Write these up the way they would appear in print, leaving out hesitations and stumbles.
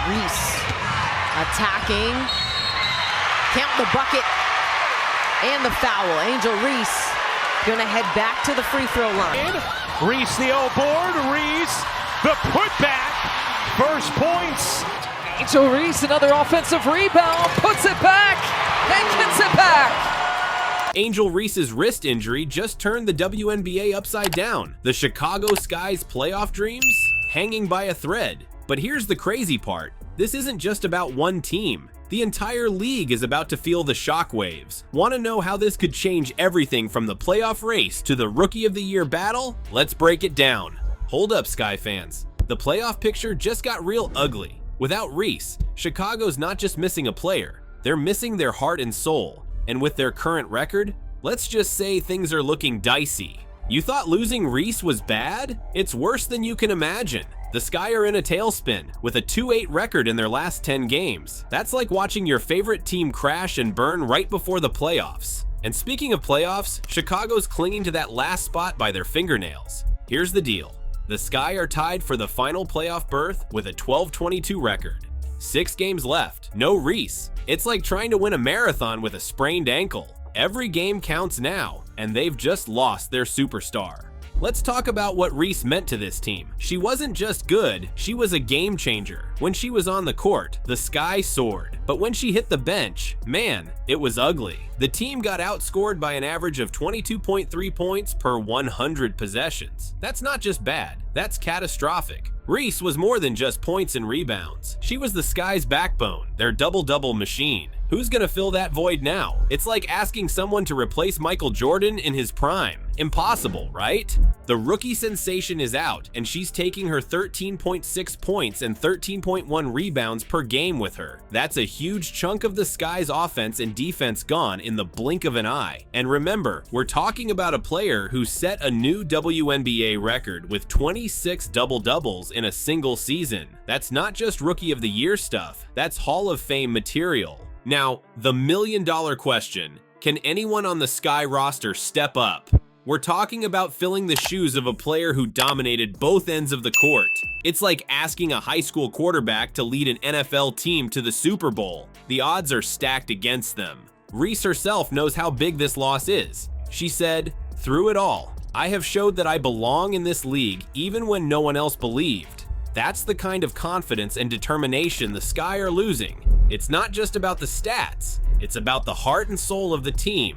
Reese attacking. Count the bucket and the foul. Angel Reese gonna head back to the free throw line. Reese the old board. Reese the putback. First points. Angel Reese, another offensive rebound, puts it back and gets it back. Angel Reese's wrist injury just turned the WNBA upside down. The Chicago Sky's playoff dreams hanging by a thread. But here's the crazy part. This isn't just about one team. The entire league is about to feel the shockwaves. Want to know how this could change everything from the playoff race to the Rookie of the Year battle? Let's break it down. Hold up, Sky fans. The playoff picture just got real ugly. Without Reese, Chicago's not just missing a player, they're missing their heart and soul. And with their current record, let's just say things are looking dicey. You thought losing Reese was bad? It's worse than you can imagine. The Sky are in a tailspin with a 2-8 record in their last 10 games. That's like watching your favorite team crash and burn right before the playoffs. And speaking of playoffs, Chicago's clinging to that last spot by their fingernails. Here's the deal. The Sky are tied for the final playoff berth with a 12-22 record. 6 games left, no Reese. It's like trying to win a marathon with a sprained ankle. Every game counts now, and they've just lost their superstar. Let's talk about what Reese meant to this team. She wasn't just good, she was a game changer. When she was on the court, the Sky soared. But when she hit the bench, man, it was ugly. The team got outscored by an average of 22.3 points per 100 possessions. That's not just bad, that's catastrophic. Reese was more than just points and rebounds. She was the Sky's backbone, their double-double machine. Who's gonna fill that void now? It's like asking someone to replace Michael Jordan in his prime. Impossible, right? The rookie sensation is out, and she's taking her 13.6 points and 13.1 rebounds per game with her. That's a huge chunk of the Sky's offense and defense gone in the blink of an eye. And remember, we're talking about a player who set a new WNBA record with 26 double-doubles in a single season. That's not just Rookie of the Year stuff, that's Hall of Fame material. Now, the million-dollar question, can anyone on the Sky roster step up? We're talking about filling the shoes of a player who dominated both ends of the court. It's like asking a high school quarterback to lead an NFL team to the Super Bowl. The odds are stacked against them. Reese herself knows how big this loss is. She said, "Through it all, I have showed that I belong in this league even when no one else believed." That's the kind of confidence and determination the Sky are losing. It's not just about the stats, it's about the heart and soul of the team.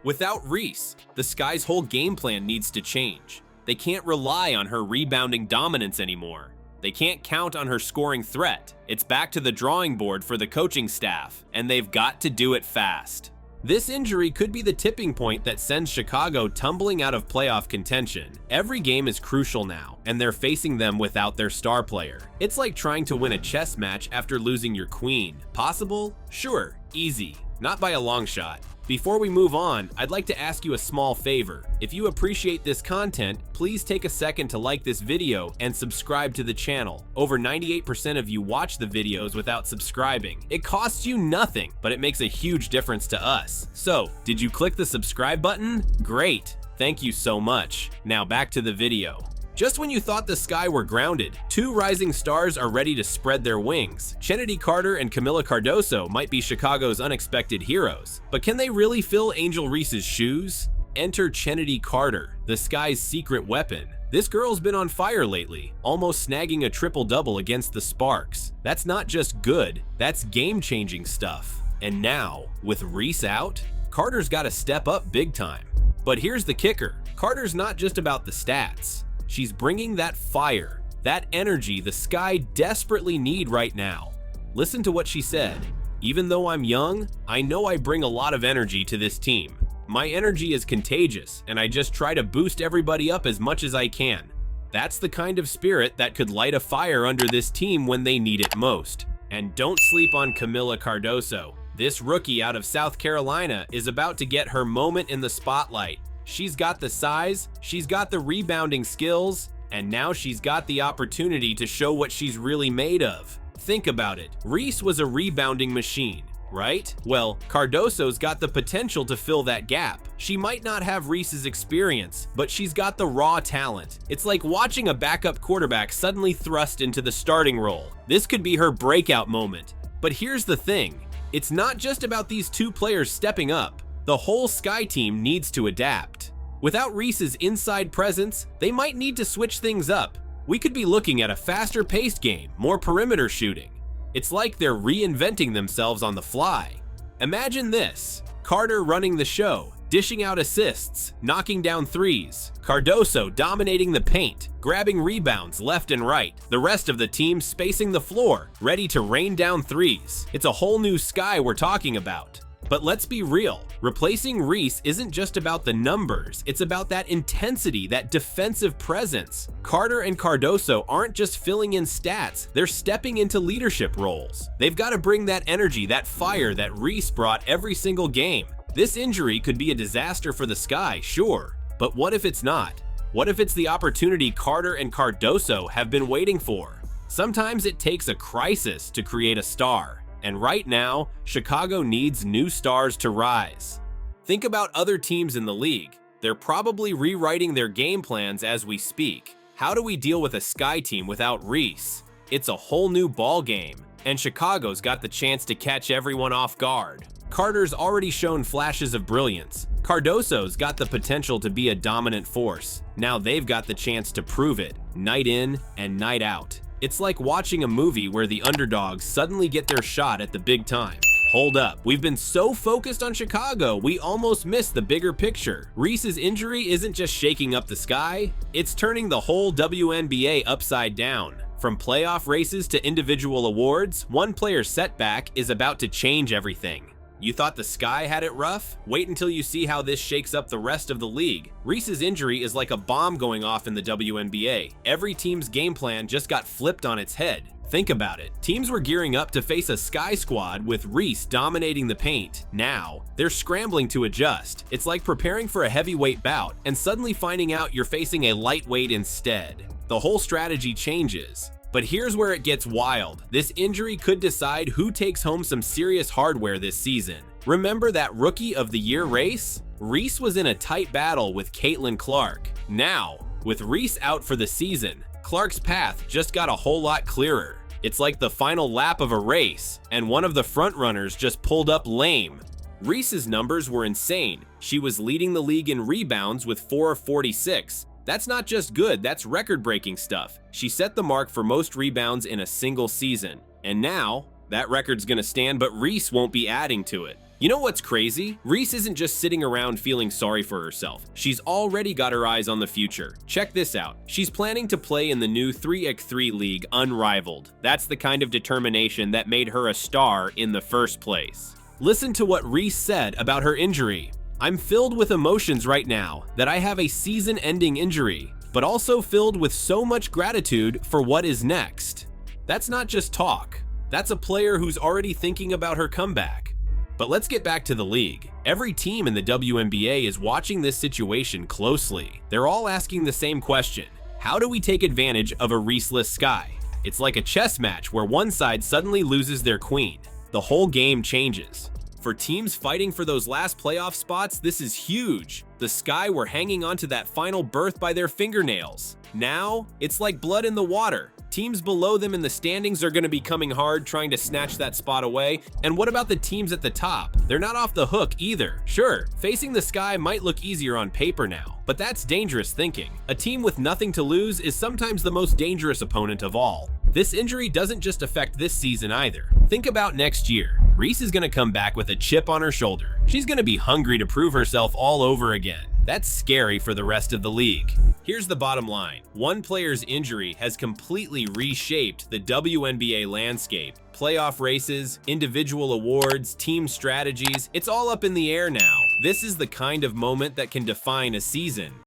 Without Reese, the Sky's whole game plan needs to change. They can't rely on her rebounding dominance anymore. They can't count on her scoring threat. It's back to the drawing board for the coaching staff, and they've got to do it fast. This injury could be the tipping point that sends Chicago tumbling out of playoff contention. Every game is crucial now, and they're facing them without their star player. It's like trying to win a chess match after losing your queen. Possible? Sure. Easy. Not by a long shot. Before we move on, I'd like to ask you a small favor. If you appreciate this content, please take a second to like this video and subscribe to the channel. Over 98% of you watch the videos without subscribing. It costs you nothing, but it makes a huge difference to us. So, did you click the subscribe button? Great, thank you so much. Now back to the video. Just when you thought the Sky were grounded, 2 rising stars are ready to spread their wings. Chennedy Carter and Camila Cardoso might be Chicago's unexpected heroes, but can they really fill Angel Reese's shoes? Enter Chennedy Carter, the Sky's secret weapon. This girl's been on fire lately, almost snagging a triple-double against the Sparks. That's not just good, that's game-changing stuff. And now, with Reese out, Carter's gotta step up big time. But here's the kicker, Carter's not just about the stats. She's bringing that fire, that energy the Sky desperately need right now. Listen to what she said. "Even though I'm young, I know I bring a lot of energy to this team. My energy is contagious, and I just try to boost everybody up as much as I can. That's the kind of spirit that could light a fire under this team when they need it most." And don't sleep on Camila Cardoso. This rookie out of South Carolina is about to get her moment in the spotlight. She's got the size, she's got the rebounding skills, and now she's got the opportunity to show what she's really made of. Think about it. Reese was a rebounding machine. right? Well, Cardoso's got the potential to fill that gap. She might not have Reese's experience, but she's got the raw talent. It's like watching a backup quarterback suddenly thrust into the starting role. This could be her breakout moment. But here's the thing, it's not just about these two players stepping up. The whole Sky team needs to adapt. Without Reese's inside presence, they might need to switch things up. We could be looking at a faster-paced game, more perimeter shooting. It's like they're reinventing themselves on the fly. Imagine this, Carter running the show, dishing out assists, knocking down threes, Cardoso dominating the paint, grabbing rebounds left and right, the rest of the team spacing the floor, ready to rain down threes. It's a whole new Sky we're talking about. But let's be real, replacing Reese isn't just about the numbers, it's about that intensity, that defensive presence. Carter and Cardoso aren't just filling in stats, they're stepping into leadership roles. They've got to bring that energy, that fire that Reese brought every single game. This injury could be a disaster for the Sky, sure, but what if it's not? What if it's the opportunity Carter and Cardoso have been waiting for? Sometimes it takes a crisis to create a star. And right now, Chicago needs new stars to rise. Think about other teams in the league. They're probably rewriting their game plans as we speak. How do we deal with a Sky team without Reese? It's a whole new ball game, and Chicago's got the chance to catch everyone off guard. Carter's already shown flashes of brilliance. Cardoso's got the potential to be a dominant force. Now they've got the chance to prove it, night in and night out. It's like watching a movie where the underdogs suddenly get their shot at the big time. Hold up, we've been so focused on Chicago, we almost missed the bigger picture. Reese's injury isn't just shaking up the Sky, it's turning the whole WNBA upside down. From playoff races to individual awards, one player's setback is about to change everything. You thought the Sky had it rough? Wait until you see how this shakes up the rest of the league. Reese's injury is like a bomb going off in the WNBA. Every team's game plan just got flipped on its head. Think about it. Teams were gearing up to face a Sky squad with Reese dominating the paint. Now, they're scrambling to adjust. It's like preparing for a heavyweight bout and suddenly finding out you're facing a lightweight instead. The whole strategy changes. But here's where it gets wild. This injury could decide who takes home some serious hardware this season. Remember that Rookie of the Year race? Reese was in a tight battle with Caitlin Clark. Now, with Reese out for the season, Clark's path just got a whole lot clearer. It's like the final lap of a race, and one of the frontrunners just pulled up lame. Reese's numbers were insane. She was leading the league in rebounds with 4 of 46. That's not just good, that's record-breaking stuff. She set the mark for most rebounds in a single season. And now, that record's gonna stand, but Reese won't be adding to it. You know what's crazy? Reese isn't just sitting around feeling sorry for herself. She's already got her eyes on the future. Check this out. She's planning to play in the new 3x3 league unrivaled. That's the kind of determination that made her a star in the first place. Listen to what Reese said about her injury. "I'm filled with emotions right now that I have a season-ending injury, but also filled with so much gratitude for what is next." That's not just talk. That's a player who's already thinking about her comeback. But let's get back to the league. Every team in the WNBA is watching this situation closely. They're all asking the same question. How do we take advantage of a Reese-less Sky? It's like a chess match where one side suddenly loses their queen. The whole game changes. For teams fighting for those last playoff spots, this is huge. The Sky were hanging on to that final berth by their fingernails. Now, it's like blood in the water. Teams below them in the standings are going to be coming hard trying to snatch that spot away. And what about the teams at the top? They're not off the hook either. Sure, facing the Sky might look easier on paper now, but that's dangerous thinking. A team with nothing to lose is sometimes the most dangerous opponent of all. This injury doesn't just affect this season either. Think about next year. Reese is going to come back with a chip on her shoulder. She's going to be hungry to prove herself all over again. That's scary for the rest of the league. Here's the bottom line. One player's injury has completely reshaped the WNBA landscape. Playoff races, individual awards, team strategies, it's all up in the air now. This is the kind of moment that can define a season.